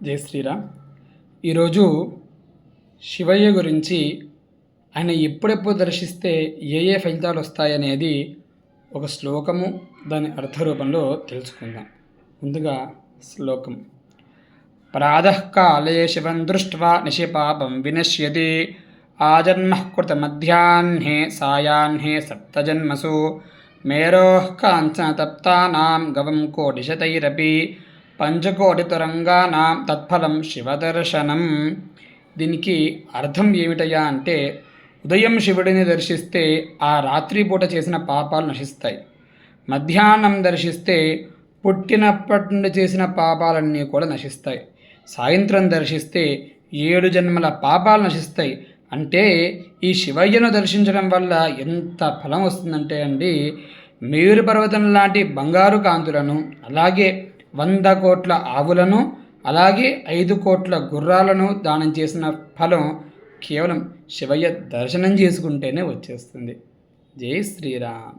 జై శ్రీరామ్. ఈరోజు శివయ్య గురించి ఆయన ఎప్పుడెప్పుడు దర్శిస్తే ఏ ఫలితాలు వస్తాయనేది ఒక శ్లోకము దాని అర్థరూపంలో తెలుసుకుందాం. ముందుగా శ్లోకం. ప్రాతకాలే శివం దృష్ట్వా నిశిపాపం వినశ్యతి ఆజన్మ కృత మధ్యాహ్నే సాయాహ్నే సప్తజన్మసు మేరోః కాంచన తప్తానాం గవం కోటిశతైరపి పంచకోటితురంగానాం తత్ఫలం శివదర్శనం. దీనికి అర్థం ఏమిటయ్యా అంటే, ఉదయం శివుడిని దర్శిస్తే ఆ రాత్రిపూట చేసిన పాపాలు నశిస్తాయి. మధ్యాహ్నం దర్శిస్తే పుట్టినప్పటి నుండి చేసిన పాపాలన్నీ కూడా నశిస్తాయి. సాయంత్రం దర్శిస్తే 7 జన్మల పాపాలు నశిస్తాయి. అంటే ఈ శివయ్యను దర్శించడం వల్ల ఎంత ఫలం వస్తుందంటే అండి, మేరు పర్వతం లాంటి బంగారు కాంతులను, అలాగే 100 కోట్ల ఆవులను, అలాగే 5 కోట్ల గుర్రాలను దానం చేసిన ఫలం కేవలం శివయ్య దర్శనం చేసుకుంటేనే వచ్చేస్తుంది. జై శ్రీరామ్.